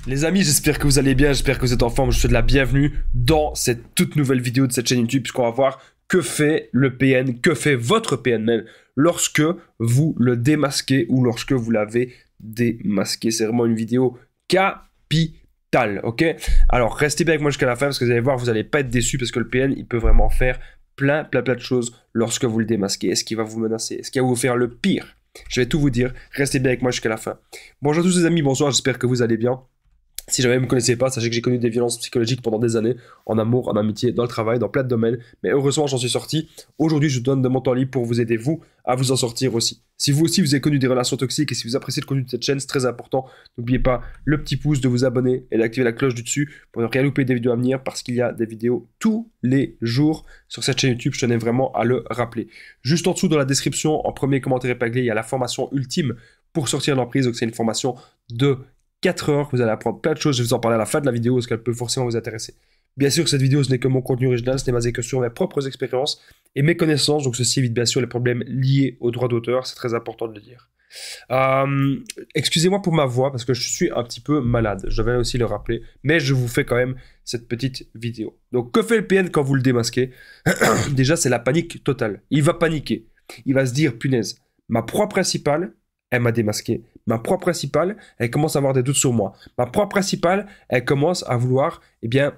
Les amis, j'espère que vous allez bien, j'espère que vous êtes en forme, je vous souhaite la bienvenue dans cette toute nouvelle vidéo de cette chaîne YouTube puisqu'on va voir que fait le PN, que fait votre PN même lorsque vous le démasquez ou lorsque vous l'avez démasqué. C'est vraiment une vidéo capitale, ok? Alors restez bien avec moi jusqu'à la fin parce que vous allez voir, vous n'allez pas être déçus parce que le PN, il peut vraiment faire plein de choses lorsque vous le démasquez. Est-ce qu'il va vous menacer? Est-ce qu'il va vous faire le pire? Je vais tout vous dire, restez bien avec moi jusqu'à la fin. Bonjour à tous les amis, bonsoir, j'espère que vous allez bien. Si jamais vous ne me connaissez pas, sachez que j'ai connu des violences psychologiques pendant des années, en amour, en amitié, dans le travail, dans plein de domaines, mais heureusement j'en suis sorti. Aujourd'hui, je donne de mon temps libre pour vous aider, vous, à vous en sortir aussi. Si vous aussi, vous avez connu des relations toxiques et si vous appréciez le contenu de cette chaîne, c'est très important. N'oubliez pas le petit pouce de vous abonner et d'activer la cloche du dessus pour ne rien louper des vidéos à venir parce qu'il y a des vidéos tous les jours sur cette chaîne YouTube. Je tenais vraiment à le rappeler. Juste en dessous, dans la description, en premier commentaire épinglé, il y a la formation ultime pour sortir de l'emprise. Donc c'est une formation de 4 heures, vous allez apprendre plein de choses, je vais vous en parler à la fin de la vidéo parce qu'elle peut forcément vous intéresser. Bien sûr, cette vidéo, ce n'est que mon contenu original, ce n'est basé que sur mes propres expériences et mes connaissances, donc ceci évite bien sûr les problèmes liés aux droits d'auteur, c'est très important de le dire. Excusez-moi pour ma voix parce que je suis un petit peu malade, je vais aussi le rappeler, mais je vous fais quand même cette petite vidéo. Donc que fait le PN quand vous le démasquez? Déjà, c'est la panique totale. Il va paniquer, il va se dire, punaise, ma proie principale, elle m'a démasqué. Ma proie principale, elle commence à avoir des doutes sur moi. Ma proie principale, elle commence à vouloir, eh bien,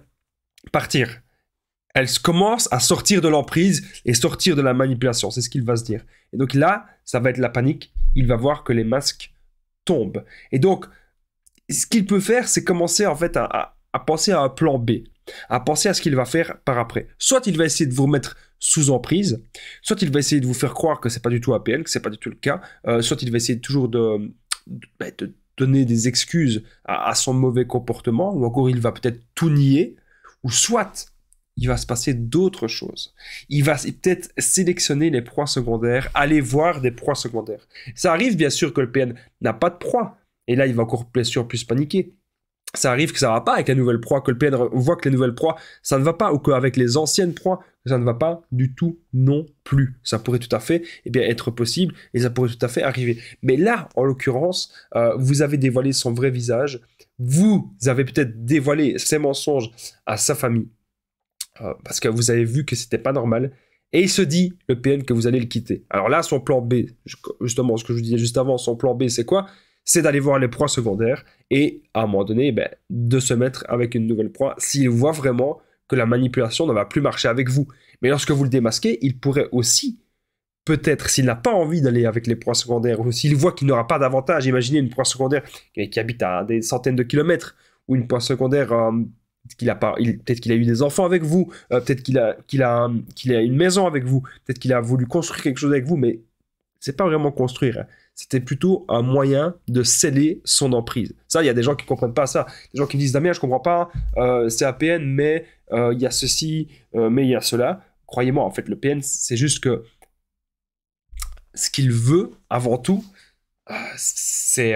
partir. Elle commence à sortir de l'emprise et sortir de la manipulation. C'est ce qu'il va se dire. Et donc là, ça va être la panique. Il va voir que les masques tombent. Et donc, ce qu'il peut faire, c'est commencer en fait à penser à un plan B, à penser à ce qu'il va faire par après. Soit il va essayer de vous remettre sous emprise, soit il va essayer de vous faire croire que c'est pas du tout APN, que c'est pas du tout le cas, soit il va essayer toujours de donner des excuses à son mauvais comportement, ou encore il va peut-être tout nier, ou soit il va se passer d'autres choses. Il va peut-être sélectionner les proies secondaires, aller voir des proies secondaires. Ça arrive bien sûr que le PN n'a pas de proie, et là il va encore bien sûr plus paniquer. Ça arrive que ça ne va pas avec la nouvelle proie, que le PN voit que les nouvelles proies, ça ne va pas, ou qu'avec les anciennes proies, ça ne va pas du tout non plus. Ça pourrait tout à fait être possible, et ça pourrait tout à fait arriver. Mais là, en l'occurrence, vous avez dévoilé son vrai visage, vous avez peut-être dévoilé ses mensonges à sa famille, parce que vous avez vu que c'était pas normal, et il se dit, le PN, que vous allez le quitter. Alors là, son plan B, justement, ce que je vous disais juste avant, son plan B, c'est quoi? C'est d'aller voir les proies secondaires et à un moment donné, de se mettre avec une nouvelle proie s'il voit vraiment que la manipulation ne va plus marcher avec vous. Mais lorsque vous le démasquez, il pourrait aussi, peut-être, s'il n'a pas envie d'aller avec les proies secondaires ou s'il voit qu'il n'aura pas d'avantage, imaginez une proie secondaire qui habite à des centaines de kilomètres ou une proie secondaire peut-être qu'il a eu des enfants avec vous, peut-être qu'il a une maison avec vous, peut-être qu'il a voulu construire quelque chose avec vous, mais c'est pas vraiment construire, hein. C'était plutôt un moyen de sceller son emprise. Ça, il y a des gens qui comprennent pas ça. Des gens qui me disent, Damien, je comprends pas, c'est APN, mais il y a ceci, mais il y a cela. Croyez-moi, en fait, le PN, c'est juste que ce qu'il veut, avant tout, c'est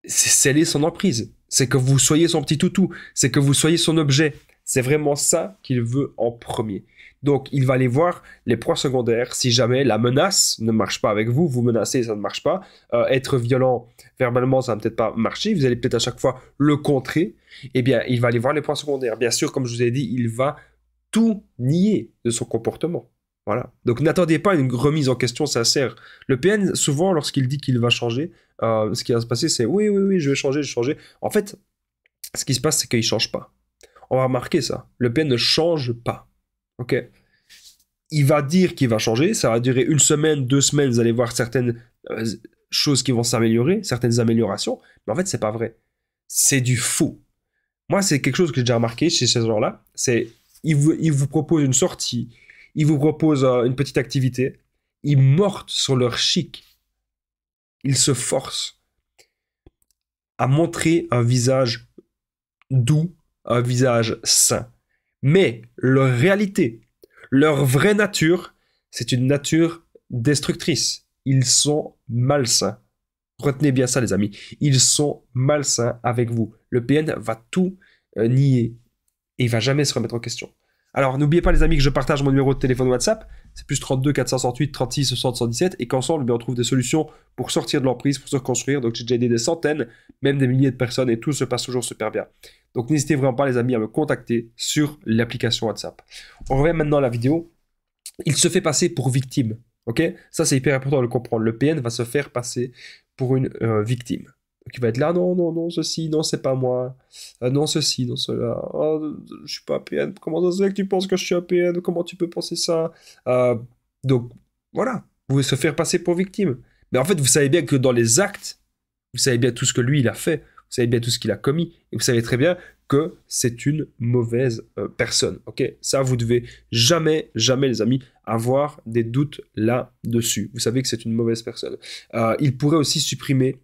sceller son emprise. C'est que vous soyez son petit toutou. C'est que vous soyez son objet. C'est vraiment ça qu'il veut en premier. Donc, il va aller voir les proies secondaires. Si jamais la menace ne marche pas avec vous, vous menacez, ça ne marche pas. Être violent verbalement, ça ne va peut-être pas marcher. Vous allez peut-être à chaque fois le contrer. Eh bien, il va aller voir les proies secondaires. Bien sûr, comme je vous ai dit, il va tout nier de son comportement. Voilà. Donc, n'attendez pas une remise en question sincère. Le PN, souvent, lorsqu'il dit qu'il va changer, ce qui va se passer, c'est oui, je vais changer. En fait, ce qui se passe, c'est qu'il ne change pas. On va remarquer ça. Le PN ne change pas. Ok. Il va dire qu'il va changer. Ça va durer 1 semaine, 2 semaines. Vous allez voir certaines choses qui vont s'améliorer, certaines améliorations. Mais en fait, c'est pas vrai. C'est du faux. Moi, c'est quelque chose que j'ai déjà remarqué chez ces gens-là. C'est il vous propose une sortie. Il vous propose une petite activité. Ils mortent sur leur chic. Ils se forcent à montrer un visage doux, un visage sain. Mais leur réalité, leur vraie nature, c'est une nature destructrice. Ils sont malsains. Retenez bien ça, les amis. Ils sont malsains avec vous. Le PN va tout nier et il va jamais se remettre en question. Alors, n'oubliez pas, les amis, que je partage mon numéro de téléphone WhatsApp. C'est plus 32 468 36 60 117. Et qu'ensemble, on trouve des solutions pour sortir de l'emprise, pour se reconstruire. Donc, j'ai déjà aidé des centaines, même des milliers de personnes. Et tout se passe toujours super bien. Donc, n'hésitez vraiment pas, les amis, à me contacter sur l'application WhatsApp. On revient maintenant à la vidéo. Il se fait passer pour victime. Ok? Ça, c'est hyper important de le comprendre. Le PN va se faire passer pour une victime. Donc, il va être là, non, non, non, ceci, non, c'est pas moi. Non, ceci, non, cela. Oh, je suis pas un PN. Comment ça se fait que tu penses que je suis un PN? Comment tu peux penser ça? Donc, voilà. Vous pouvez se faire passer pour victime. Mais en fait, vous savez bien que dans les actes, vous savez bien tout ce que lui, il a fait. Vous savez bien tout ce qu'il a commis. Et vous savez très bien que c'est une mauvaise personne. Ok? Ça, vous devez jamais, jamais, les amis, avoir des doutes là-dessus. Vous savez que c'est une mauvaise personne. Il pourrait aussi supprimer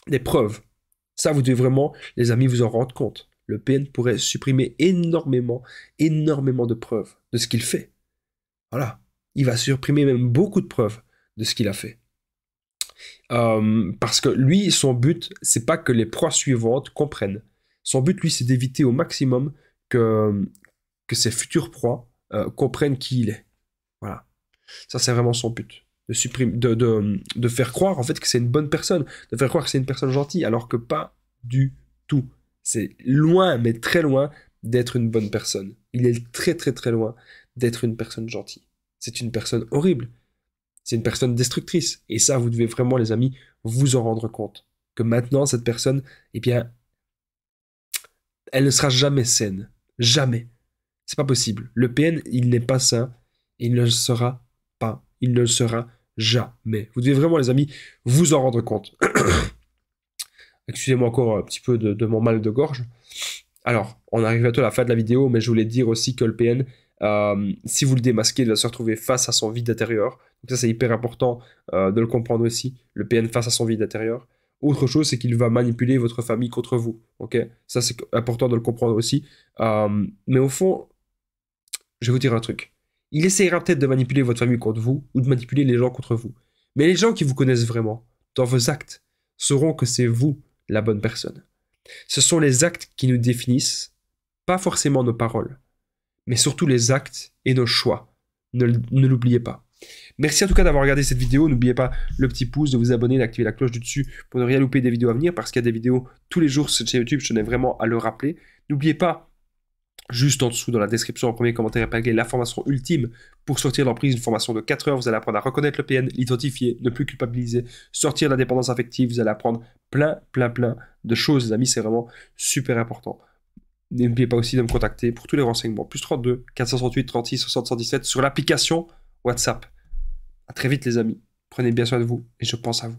des preuves. Ça, vous devez vraiment, les amis, vous en rendre compte. Le PN pourrait supprimer énormément, énormément de preuves de ce qu'il fait. Voilà. Il va supprimer même beaucoup de preuves de ce qu'il a fait. Parce que lui, son but, c'est pas que les proies suivantes comprennent. Son but, lui, c'est d'éviter au maximum que ses futures proies comprennent qui il est. Voilà. Ça, c'est vraiment son but. De faire croire, en fait, que c'est une bonne personne. De faire croire que c'est une personne gentille, alors que pas du tout. C'est loin, mais très loin, d'être une bonne personne. Il est très, très, très loin d'être une personne gentille. C'est une personne horrible. C'est une personne destructrice. Et ça, vous devez vraiment, les amis, vous en rendre compte. Que maintenant, cette personne, eh bien, elle ne sera jamais saine. Jamais. C'est pas possible. Le PN, il n'est pas sain. Il ne le sera pas. Il ne le sera jamais. Vous devez vraiment, les amis, vous en rendre compte. Excusez-moi encore un petit peu de mon mal de gorge. Alors, on arrive bientôt à la fin de la vidéo, mais je voulais dire aussi que le PN, si vous le démasquez, il va se retrouver face à son vide intérieur. Donc ça, c'est hyper important de le comprendre aussi. Le PN face à son vide intérieur. Autre chose, c'est qu'il va manipuler votre famille contre vous. Ok? Ça, c'est important de le comprendre aussi. Mais au fond, je vais vous dire un truc. Il essaiera peut-être de manipuler votre famille contre vous ou de manipuler les gens contre vous. Mais les gens qui vous connaissent vraiment, dans vos actes, sauront que c'est vous la bonne personne. Ce sont les actes qui nous définissent, pas forcément nos paroles, mais surtout les actes et nos choix. Ne l'oubliez pas. Merci en tout cas d'avoir regardé cette vidéo. N'oubliez pas le petit pouce, de vous abonner, d'activer la cloche du dessus pour ne rien louper des vidéos à venir, parce qu'il y a des vidéos tous les jours sur YouTube, je tenais vraiment à le rappeler. N'oubliez pas, juste en dessous dans la description, en premier commentaire épinglé, la formation ultime pour sortir de l'emprise, une formation de 4 heures. Vous allez apprendre à reconnaître le PN, l'identifier, ne plus culpabiliser, sortir de la dépendance affective. Vous allez apprendre plein de choses, les amis. C'est vraiment super important. N'oubliez pas aussi de me contacter pour tous les renseignements. Plus 32 468 36 60 117 sur l'application WhatsApp. À très vite, les amis. Prenez bien soin de vous et je pense à vous.